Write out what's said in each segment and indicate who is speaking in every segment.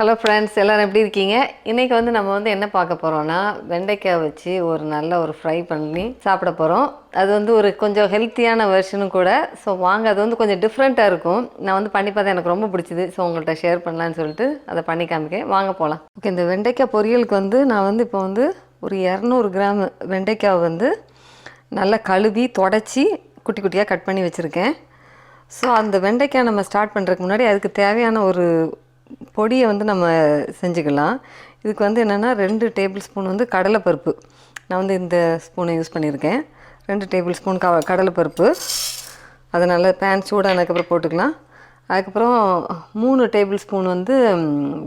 Speaker 1: Hello friends, எல்லோரும் எப்படி இருக்கீங்க? இன்றைக்கி நம்ம என்ன பார்க்க போகிறோன்னா, வெண்டைக்காய் வச்சு ஒரு நல்ல ஒரு ஃப்ரை பண்ணி சாப்பிட போகிறோம். அது ஒரு கொஞ்சம் ஹெல்த்தியான வெர்ஷனும் கூட. ஸோ வாங்க, அது கொஞ்சம் டிஃப்ரெண்ட்டாக இருக்கும். நான் பண்ணி பார்த்தா எனக்கு ரொம்ப பிடிச்சிது. ஸோ உங்கள்கிட்ட ஷேர் பண்ணலான்னு சொல்லிட்டு அதை பண்ணி காமிக்கேன். வாங்க போகலாம். ஓகே, இந்த வெண்டைக்காய் பொரியலுக்கு நான் இப்போ ஒரு 200 கிராம் வெண்டைக்காய் நல்லா கழுவி தொடச்சி குட்டி குட்டியாக கட் பண்ணி வச்சுருக்கேன். ஸோ அந்த வெண்டைக்காய் நம்ம ஸ்டார்ட் பண்ணுறதுக்கு முன்னாடி அதுக்கு தேவையான ஒரு பொடியை நம்ம செஞ்சுக்கலாம். இதுக்கு என்னென்னா 2 டேபிள் ஸ்பூன் கடலைப்பருப்பு. நான் இந்த ஸ்பூனை யூஸ் பண்ணியிருக்கேன். 2 டேபிள் ஸ்பூன் கடலைப்பருப்பு. அதை நல்லா பேன் சூடானதுக்கப்புறம் போட்டுக்கலாம். அதுக்கப்புறம் 3 டேபிள் ஸ்பூன்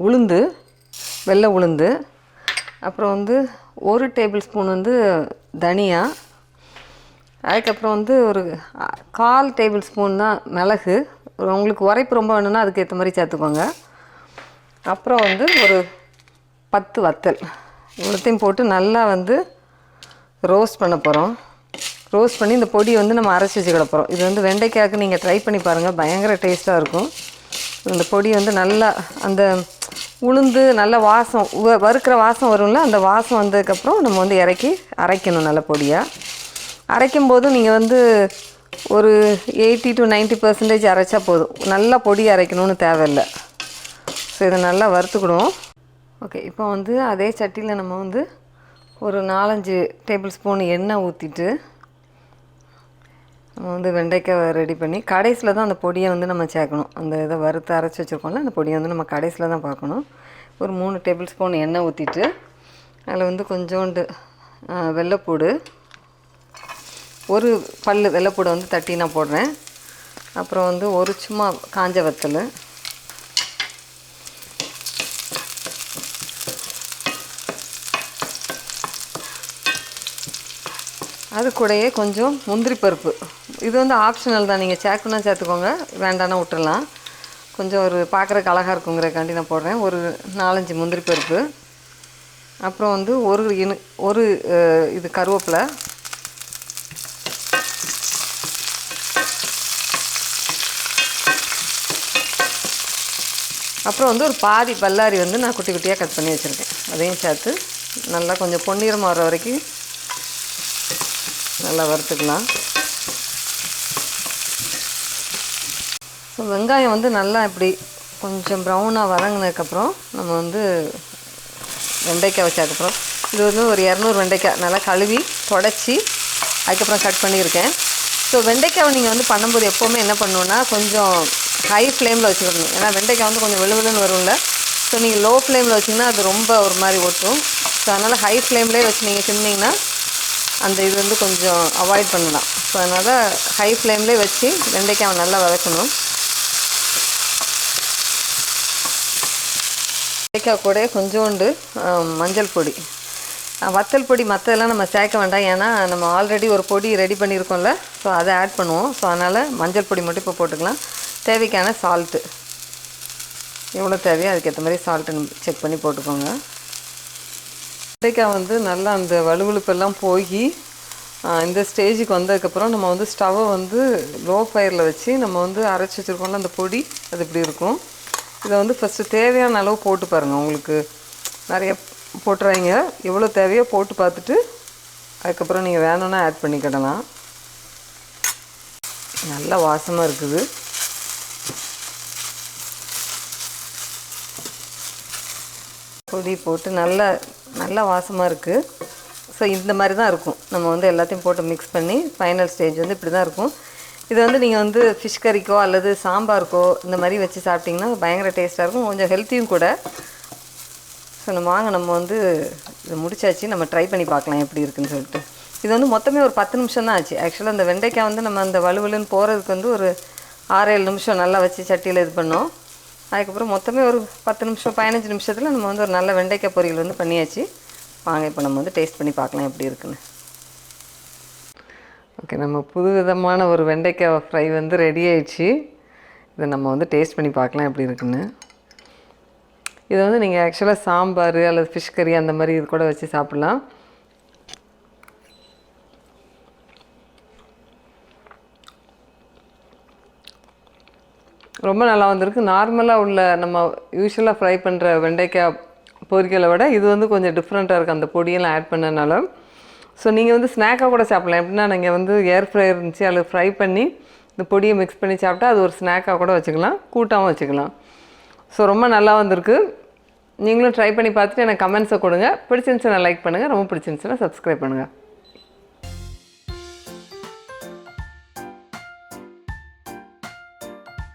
Speaker 1: உளுந்து, வெள்ளை உளுந்து. அப்புறம் 1 டேபிள் ஸ்பூன் தனியா. அதுக்கப்புறம் ஒரு 1/4 டேபிள் ஸ்பூன் தான் மிளகு. உங்களுக்கு உரைப்பு ரொம்ப வேணும்னா அதுக்கேற்ற மாதிரி சேர்த்துக்கோங்க. அப்புறம் ஒரு 10 வத்தல். இவ்வளோத்தையும் போட்டு நல்லா ரோஸ்ட் பண்ண போகிறோம். ரோஸ்ட் பண்ணி இந்த பொடியை நம்ம அரைச்சி வச்சுக்கிட போகிறோம். இது வெண்டைக்காய்க்கு நீங்கள் ட்ரை பண்ணி பாருங்கள், பயங்கர டேஸ்ட்டாக இருக்கும். இந்த பொடி நல்லா அந்த உளுந்து நல்ல வாசம், வறுக்கிற வாசம் வரும்ல, அந்த வாசம் வந்ததுக்கப்புறம் நம்ம இறக்கி அரைக்கணும். நல்ல பொடியாக அரைக்கும்போது நீங்கள் ஒரு 80 to 90% அரைச்சா போதும். நல்லா பொடி அரைக்கணும்னு தேவையில்லை. ஸோ இதை நல்லா வறுத்துக்கிடுவோம். ஓகே, இப்போ அதே சட்டியில் நம்ம ஒரு 4-5 டேபிள் ஸ்பூன் எண்ணெய் ஊற்றிட்டு நம்ம வெண்டைக்காய் ரெடி பண்ணி கடைசியில் தான் அந்த பொடியை நம்ம சேர்க்கணும். அந்த இதை வறுத்து அரைச்சி வச்சுருக்கோம்ல, அந்த பொடியை நம்ம கடைசியில் தான் பார்க்கணும். ஒரு 3 டேபிள் ஸ்பூன் எண்ணெய் ஊற்றிட்டு அதில் கொஞ்சோண்டு வெள்ளைப்பூடு, ஒரு பல் வெள்ளைப்பூடை தட்டி நான் போடுறேன். அப்புறம் ஒரு சும்மா காஞ்ச வத்தல், அது கூடயே கொஞ்சம் முந்திரி பருப்பு. இது ஆப்ஷனல் தான், நீங்கள் சேர்க்கணுன்னா சேர்த்துக்கோங்க, வேண்டானா விட்டுடலாம். கொஞ்சம் ஒரு பார்க்குறக்கு அழகாக இருக்குங்கிறக்காண்டி நான் போடுறேன். ஒரு 4-5 முந்திரி பருப்பு. அப்புறம் ஒரு இது கருவேப்பிலை. அப்புறம் ஒரு பாதி பல்லாரி நான் குட்டி குட்டியாக கட் பண்ணி வச்சுருக்கேன். அதையும் சேர்த்து நல்லா கொஞ்சம் பொன்னிறமாக வர வரைக்கும் நல்லா வறுத்துக்கலாம். ஸோ வெங்காயம் நல்லா இப்படி கொஞ்சம் ப்ரௌனாக வதங்கினதுக்கப்புறம் நம்ம வெண்டைக்காய் வச்சதுக்கப்புறம் இது ஒரு 200 வெண்டைக்காய் நல்லா கழுவி தொடச்சி அதுக்கப்புறம் கட் பண்ணியிருக்கேன். ஸோ வெண்டைக்காவை நீங்கள் பண்ணும்போது எப்போவுமே என்ன பண்ணணுன்னா கொஞ்சம் ஹை ஃப்ளேமில் வச்சுக்கணும். ஏன்னா வெண்டைக்காய் கொஞ்சம் வெளுவெளுன்னு வரும்ல. ஸோ நீங்கள் லோ ஃப்ளேமில் வச்சிங்கன்னா அது ரொம்ப ஒரு மாதிரி ஒட்டும். ஸோ அதனால் ஹை ஃப்ளேம்லேயே வச்சு நீங்கள் கிண்டிங்கன்னா அந்த இது கொஞ்சம் அவாய்ட் பண்ணலாம். ஸோ அதனால் ஹை ஃப்ளேம்லேயே வச்சு வெண்டைக்காவை நல்லா வதக்கணும். வெண்டைக்காய் கூட கொஞ்சோண்டு மஞ்சள் பொடி, வத்தல் பொடி மற்றதெல்லாம் நம்ம சேர்க்க வேண்டாம். ஏன்னா நம்ம ஆல்ரெடி ஒரு பொடி ரெடி பண்ணியிருக்கோம்ல, ஸோ அதை ஆட் பண்ணுவோம். ஸோ அதனால் மஞ்சள் பொடி மட்டும் இப்போ போட்டுக்கலாம். தேவைக்கான சால்ட்டு எவ்வளோ தேவையோ அதுக்கேற்ற மாதிரி சால்ட்டு செக் பண்ணி போட்டுக்கோங்க. வெண்டைக்காய் நல்லா அந்த வலுவலுப்பெல்லாம் போய் இந்த ஸ்டேஜுக்கு வந்ததுக்கப்புறம் நம்ம ஸ்டவ்வை லோ ஃபயரில் வச்சு நம்ம அரைச்சி வச்சுருக்கோம்ல அந்த பொடி, அது இப்படி இருக்கும். இதை ஃபஸ்ட்டு தேவையான அளவு போட்டு பாருங்கள். உங்களுக்கு நிறைய போட்டுறாங்க, எவ்வளோ தேவையோ போட்டு பார்த்துட்டு அதுக்கப்புறம் நீங்கள் வேணும்னா ஆட் பண்ணிக்கிடலாம். நல்ல வாசமாக இருக்குது. பொடி போட்டு நல்லா வாசமாக இருக்குது. ஸோ இந்த மாதிரி தான் இருக்கும். நம்ம எல்லாத்தையும் போட்டு மிக்ஸ் பண்ணி ஃபைனல் ஸ்டேஜ் இப்படி தான் இருக்கும். இது நீங்கள் ஃபிஷ் கறிக்கோ அல்லது சாம்பாருக்கோ இந்த மாதிரி வச்சு சாப்பிட்டிங்கன்னா பயங்கர டேஸ்ட்டாக இருக்கும், கொஞ்சம் ஹெல்த்தியும் கூட. ஸோ நம்ம இதை முடிச்சாச்சு. நம்ம ட்ரை பண்ணி பார்க்கலாம் எப்படி இருக்குதுன்னு சொல்லிட்டு. இது மொத்தமே ஒரு 10 நிமிஷம் தான் ஆச்சு. ஆக்சுவலாக அந்த வெண்டைக்காய் நம்ம அந்த வலுவலுன்னு போகிறதுக்கு ஒரு 6-7 நிமிஷம் நல்லா வச்சு சட்டியில் இது பண்ணோம். அதுக்கப்புறம் மொத்தமே ஒரு 10 நிமிஷம் 15 நிமிஷத்தில் நம்ம ஒரு நல்ல வெண்டைக்காய் பொரியல் பண்ணியாச்சு. வாங்க இப்போ நம்ம டேஸ்ட் பண்ணி பார்க்கலாம் எப்படி இருக்குன்னு. ஓகே, நம்ம புது விதமான ஒரு வெண்டைக்காய் ஃப்ரை ரெடி ஆயிடுச்சு. இதை நம்ம டேஸ்ட் பண்ணி பார்க்கலாம் எப்படி இருக்குன்னு. இது நீங்கள் ஆக்சுவலாக சாம்பார் அல்லது ஃபிஷ் கறி அந்த மாதிரி இது கூட வச்சு சாப்பிட்லாம். ரொம்ப நல்லா வந்திருக்கு. நார்மலாக உள்ள நம்ம யூஸ்வலாக ஃப்ரை பண்ணுற வெண்டைக்காய் பொரிக்கலை விட இது வந்து கொஞ்சம் டிஃப்ரெண்ட்டாக இருக்குது அந்த பொடியெல்லாம் ஆட் பண்ணனால. ஸோ நீங்கள் வந்து ஸ்நாக்காக கூட சாப்பிட்லாம். எப்படின்னா நீங்கள் வந்து ஏர் ஃப்ரையர் இருந்துச்சு அதில் ஃப்ரை பண்ணி இந்த பொடியை மிக்ஸ் பண்ணி சாப்பிட்டா அது ஒரு ஸ்நாக்காக கூட வச்சுக்கலாம், கூட்டாகவும் வச்சுக்கலாம். ஸோ ரொம்ப நல்லா வந்திருக்கு. நீங்களும் ட்ரை பண்ணி பார்த்துட்டு எனக்கு கமெண்ட்ஸை கொடுங்க. பிடிச்சிருந்துச்சுன்னா லைக் பண்ணுங்கள், ரொம்ப பிடிச்சிருந்துச்சுன்னா சப்ஸ்கிரைப் பண்ணுங்கள்.